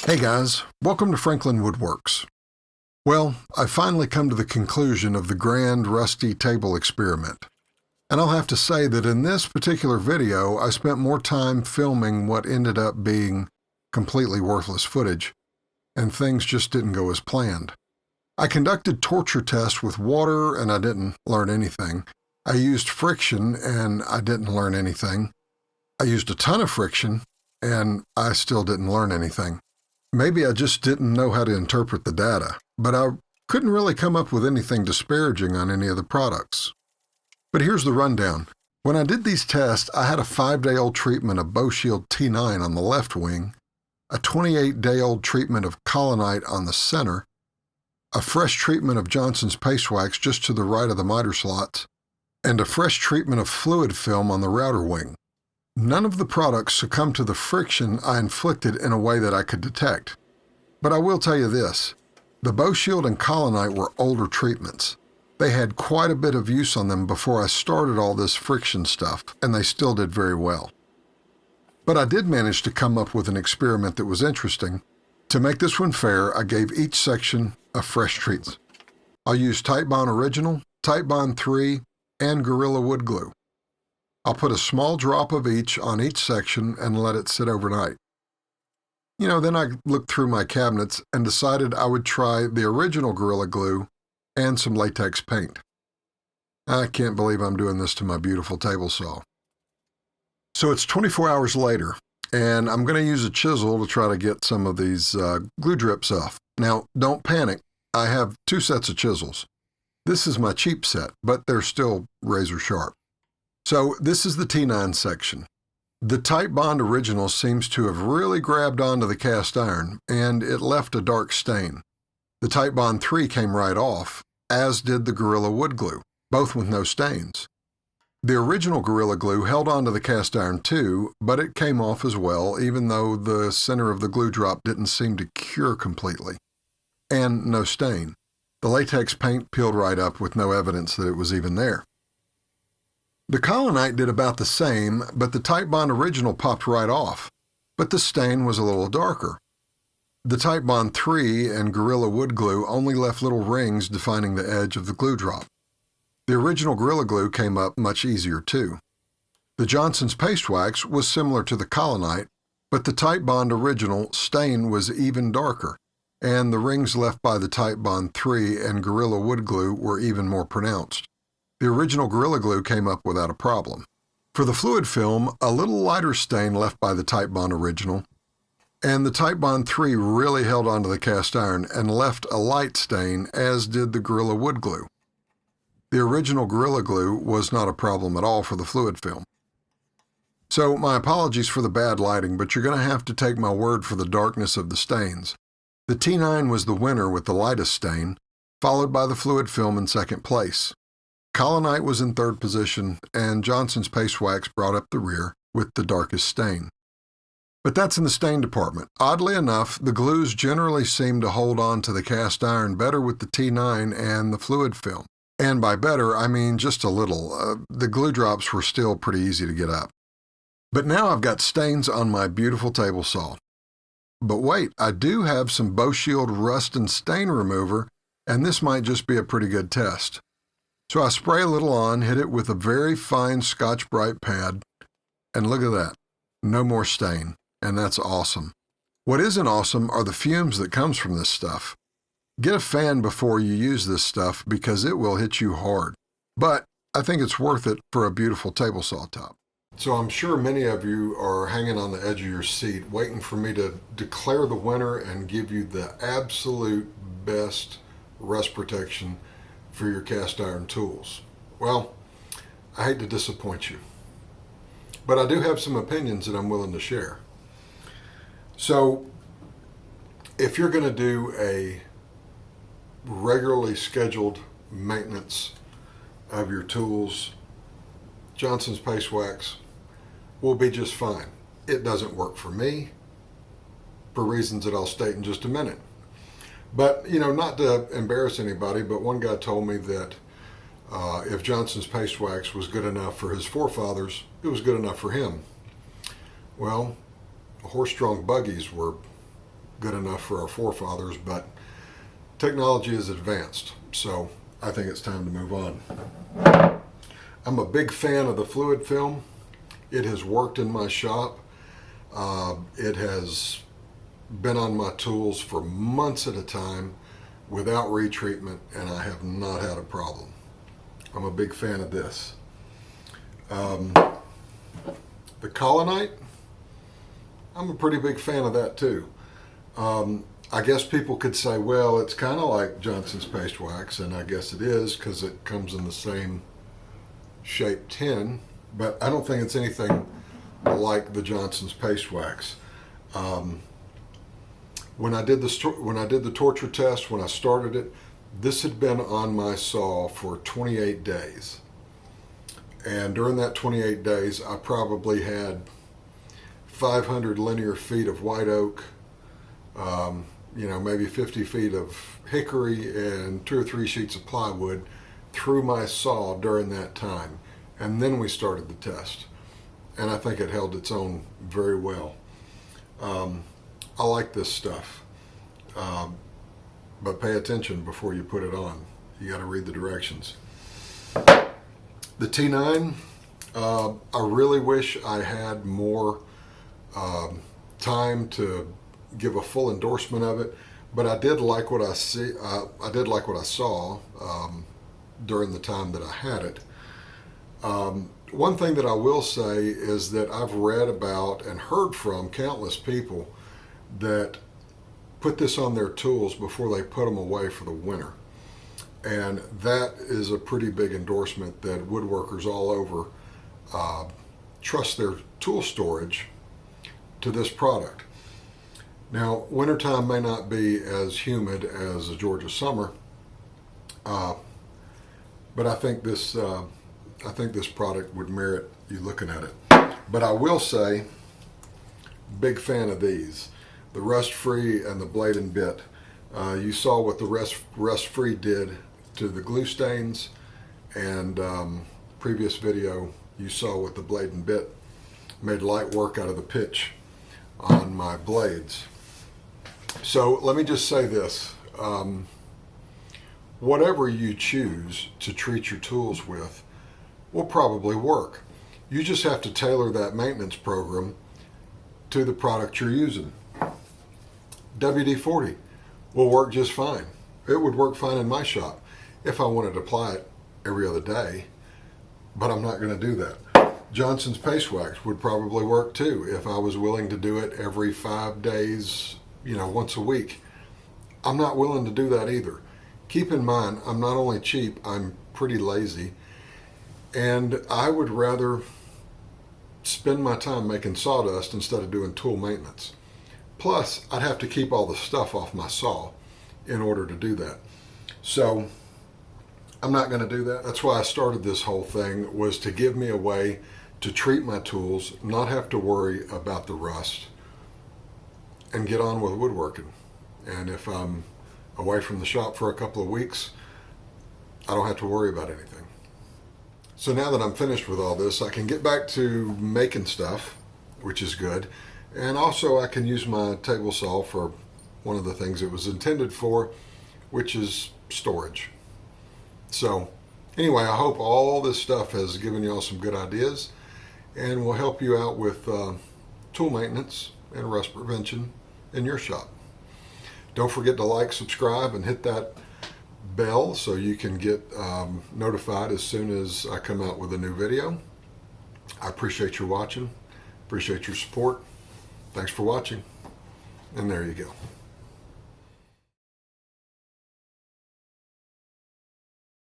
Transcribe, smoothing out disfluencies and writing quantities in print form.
Hey guys, welcome to Franklin Woodworks. Well, I've finally come to the conclusion of the grand rusty table experiment. And I'll have to say that in this particular video, I spent more time filming what ended up being completely worthless footage, and things just didn't go as planned. I conducted torture tests with water and I didn't learn anything. I used friction and I didn't learn anything. I used a ton of friction and I still didn't learn anything. Maybe I just didn't know how to interpret the data, but I couldn't really come up with anything disparaging on any of the products. But here's the rundown. When I did these tests, I had a 5-day-old treatment of BoShield T9 on the left wing, a 28-day-old treatment of Colonite on the center, a fresh treatment of Johnson's Paste Wax just to the right of the miter slots, and a fresh treatment of fluid film on the router wing. None of the products succumbed to the friction I inflicted in a way that I could detect. But I will tell you this, the BoShield and Colonite were older treatments. They had quite a bit of use on them before I started all this friction stuff, and they still did very well. But I did manage to come up with an experiment that was interesting. To make this one fair, I gave each section a fresh treatment. I'll use Titebond Original, Titebond 3, and Gorilla Wood Glue. I'll put a small drop of each on each section and let it sit overnight. Then I looked through my cabinets and decided I would try the original Gorilla Glue and some latex paint. I can't believe I'm doing this to my beautiful table saw. So it's 24 hours later, and I'm going to use a chisel to try to get some of these glue drips off. Now, don't panic. I have 2 sets of chisels. This is my cheap set, but they're still razor sharp. So this is the T9 section. The Titebond Original seems to have really grabbed onto the cast iron, and it left a dark stain. The Titebond 3 came right off, as did the Gorilla Wood Glue, both with no stains. The original Gorilla Glue held onto the cast iron too, but it came off as well, even though the center of the glue drop didn't seem to cure completely. And no stain. The latex paint peeled right up with no evidence that it was even there. The Colonite did about the same, but the Titebond Original popped right off, but the stain was a little darker. The Titebond 3 and Gorilla Wood Glue only left little rings defining the edge of the glue drop. The original Gorilla Glue came up much easier too. The Johnson's Paste Wax was similar to the Colonite, but the Titebond Original stain was even darker, and the rings left by the Titebond 3 and Gorilla Wood Glue were even more pronounced. The original Gorilla Glue came up without a problem. For the fluid film, a little lighter stain left by the Titebond Original, and the Titebond 3 really held onto the cast iron and left a light stain, as did the Gorilla Wood Glue. The original Gorilla Glue was not a problem at all for the fluid film. So my apologies for the bad lighting, but you're going to have to take my word for the darkness of the stains. The T9 was the winner with the lightest stain, followed by the fluid film in second place. Colonite was in third position, and Johnson's Paste Wax brought up the rear with the darkest stain. But that's in the stain department. Oddly enough, the glues generally seem to hold on to the cast iron better with the T9 and the fluid film. And by better, I mean just a little. The glue drops were still pretty easy to get up. But now I've got stains on my beautiful table saw. But wait, I do have some BoShield Rust and Stain Remover, and this might just be a pretty good test. So I spray a little on, hit it with a very fine Scotch-Brite pad, and look at that, no more stain, and that's awesome. What isn't awesome are the fumes that comes from this stuff. Get a fan before you use this stuff because it will hit you hard, but I think it's worth it for a beautiful table saw top. So I'm sure many of you are hanging on the edge of your seat waiting for me to declare the winner and give you the absolute best rust protection for your cast iron tools. Well, I hate to disappoint you, but I do have some opinions that I'm willing to share. So if you're going to do a regularly scheduled maintenance of your tools, Johnson's Paste Wax will be just fine. It doesn't work for me for reasons that I'll state in just a minute. But, not to embarrass anybody, but one guy told me that If Johnson's paste wax was good enough for his forefathers, it was good enough for him. Well, horse-drawn buggies were good enough for our forefathers, but technology is advanced, so I think it's time to move on. I'm a big fan of the fluid film. It has worked in my shop. It has been on my tools for months at a time without retreatment, and I have not had a problem. I'm a big fan of this. The Colonite, I'm a pretty big fan of that too. I guess people could say, well, it's kind of like Johnson's paste wax, and I guess it is because it comes in the same shape tin, but I don't think it's anything like the Johnson's paste wax. When I did the torture test, when I started it, this had been on my saw for 28 days. And during that 28 days, I probably had 500 linear feet of white oak, maybe 50 feet of hickory and 2 or 3 sheets of plywood through my saw during that time. And then we started the test. And I think it held its own very well. I like this stuff. But pay attention before you put it on. You got to read the directions. The T9, I really wish I had more time to give a full endorsement of it, but I did like what I saw during the time that I had it. One thing that I will say is that I've read about and heard from countless people that put this on their tools before they put them away for the winter. And that is a pretty big endorsement that woodworkers all over trust their tool storage to this product. Now, wintertime may not be as humid as a Georgia summer, but I think this product would merit you looking at it. But I will say, big fan of these. The rust-free and the blade and bit. You saw what the rust-free did to the glue stains, and previous video you saw what the blade and bit made light work out of the pitch on my blades. So let me just say this. Whatever you choose to treat your tools with will probably work. You just have to tailor that maintenance program to the product you're using. WD-40 will work just fine. It would work fine in my shop if I wanted to apply it every other day, but I'm not going to do that. Johnson's paste wax would probably work too if I was willing to do it every 5 days, once a week. I'm not willing to do that either. Keep in mind, I'm not only cheap, I'm pretty lazy, and I would rather spend my time making sawdust instead of doing tool maintenance. Plus, I'd have to keep all the stuff off my saw in order to do that. So, I'm not going to do that. That's why I started this whole thing, was to give me a way to treat my tools, not have to worry about the rust, and get on with woodworking. And if I'm away from the shop for a couple of weeks, I don't have to worry about anything. So now that I'm finished with all this, I can get back to making stuff, which is good. And also I can use my table saw for one of the things it was intended for, which is storage. So anyway, I hope all this stuff has given you all some good ideas and will help you out with tool maintenance and rust prevention in your shop. Don't forget to like, subscribe, and hit that bell so you can get notified as soon as I come out with a new video. I appreciate your watching, appreciate your support. Thanks for watching, and there you go.